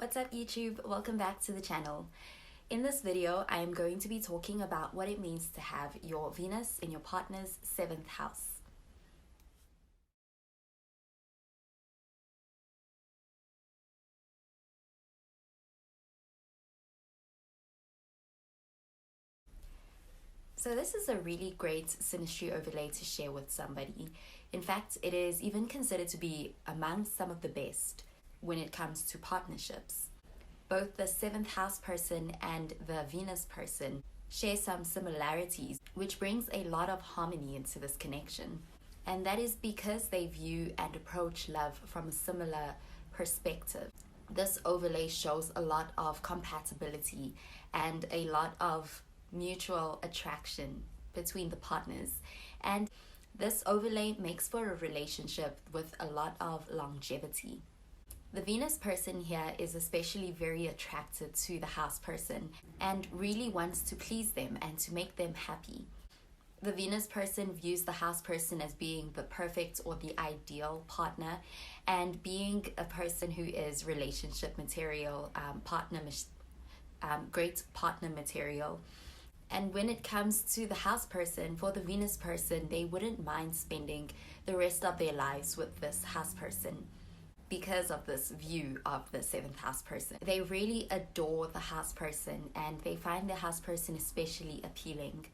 What's up YouTube? Welcome back to the channel. In this video, I am going to be talking about what it means to have your Venus in your partner's 7th house. So this is a really great synastry overlay to share with somebody. In fact, it is even considered to be among some of the best when it comes to partnerships. Both the 7th house person and the Venus person share some similarities, which brings a lot of harmony into this connection. And that is because they view and approach love from a similar perspective. This overlay shows a lot of compatibility and a lot of mutual attraction between the partners. And this overlay makes for a relationship with a lot of longevity. The Venus person here is especially very attracted to the house person and really wants to please them and to make them happy. The Venus person views the house person as being the perfect or the ideal partner and being a person who is relationship material, great partner material. And when it comes to the house person, for the Venus person, they wouldn't mind spending the rest of their lives with this house person. Because of this view of the 7th house person, they really adore the house person and they find the house person especially appealing.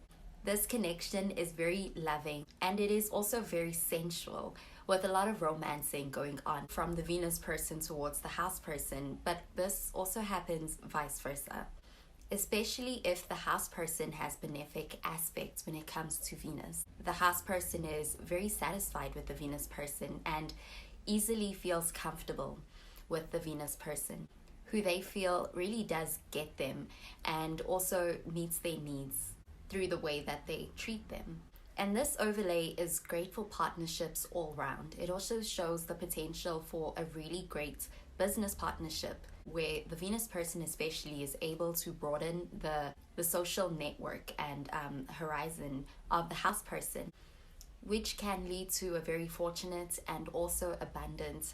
This connection is very loving and it is also very sensual, with a lot of romancing going on from the Venus person towards the house person, but this also happens vice versa, especially if the house person has benefic aspects when it comes to Venus. The house person is very satisfied with the Venus person and easily feels comfortable with the Venus person, who they feel really does get them and also meets their needs through the way that they treat them. And this overlay is great for partnerships all round. It also shows the potential for a really great business partnership where the Venus person especially is able to broaden the social network and horizon of the house person, which can lead to a very fortunate and also abundant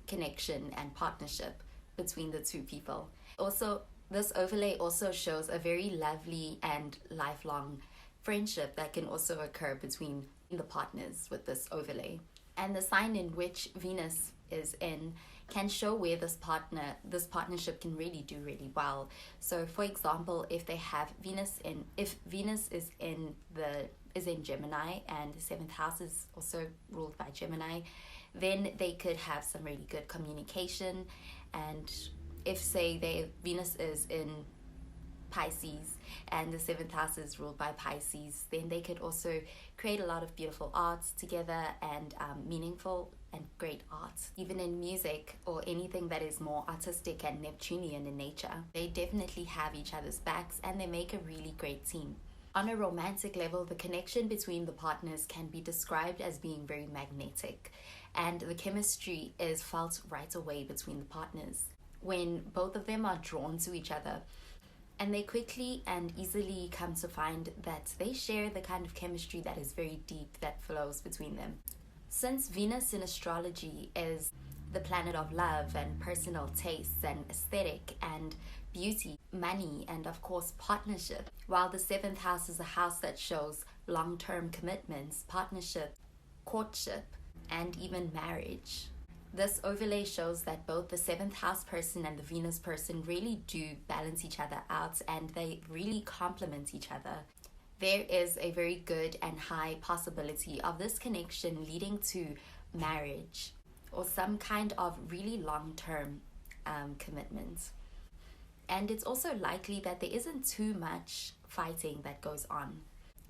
connection and partnership between the two people. Also, this overlay also shows a very lovely and lifelong friendship that can also occur between the partners with this overlay. And the sign in which Venus is in can show where this partnership can really do really well. So for example, if Venus is in Gemini and the 7th house is also ruled by Gemini, then they could have some really good communication. And if say Venus is in Pisces and the 7th house is ruled by Pisces, then they could also create a lot of beautiful arts together and meaningful and great art. Even in music or anything that is more artistic and Neptunian in nature, they definitely have each other's backs and they make a really great team. On a romantic level, the connection between the partners can be described as being very magnetic, and the chemistry is felt right away between the partners when both of them are drawn to each other. And they quickly and easily come to find that they share the kind of chemistry that is very deep that flows between them. Since Venus in astrology is the planet of love and personal tastes and aesthetic and beauty, money, and of course partnership, while the 7th house is a house that shows long-term commitments, partnership, courtship, and even marriage. This overlay shows that both the 7th house person and the Venus person really do balance each other out and they really complement each other. There is a very good and high possibility of this connection leading to marriage or some kind of really long-term commitment. And it's also likely that there isn't too much fighting that goes on.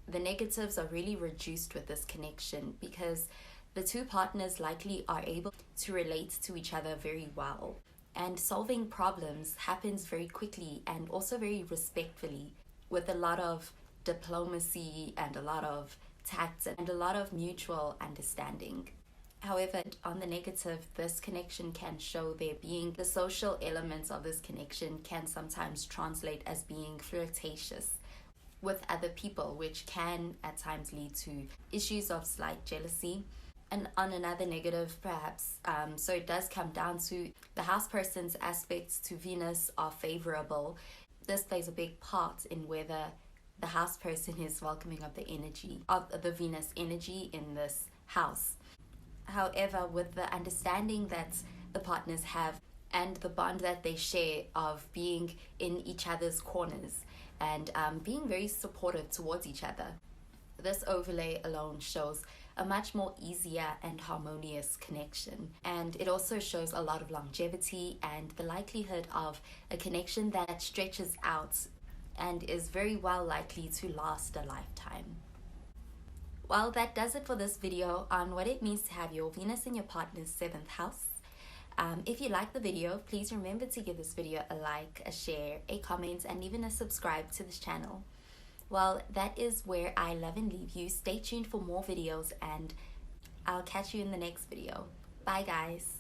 The negatives are really reduced with this connection because the two partners likely are able to relate to each other very well. And solving problems happens very quickly and also very respectfully, with a lot of diplomacy and a lot of tact and a lot of mutual understanding. However, on the negative, this connection can show there being the social elements of this connection can sometimes translate as being flirtatious with other people, which can at times lead to issues of slight jealousy And on another negative, perhaps, so it does come down to the house person's aspects to Venus are favorable. This plays a big part in whether the house person is welcoming of the energy, of the Venus energy in this house. However, with the understanding that the partners have and the bond that they share of being in each other's corners and being very supportive towards each other, this overlay alone shows a much more easier and harmonious connection. And it also shows a lot of longevity and the likelihood of a connection that stretches out and is very well likely to last a lifetime. Well, that does it for this video on what it means to have your Venus in your partner's 7th house. If you like the video, please remember to give this video a like, a share, a comment, and even a subscribe to this channel. Well, that is where I love and leave you. Stay tuned for more videos, and I'll catch you in the next video. Bye, guys.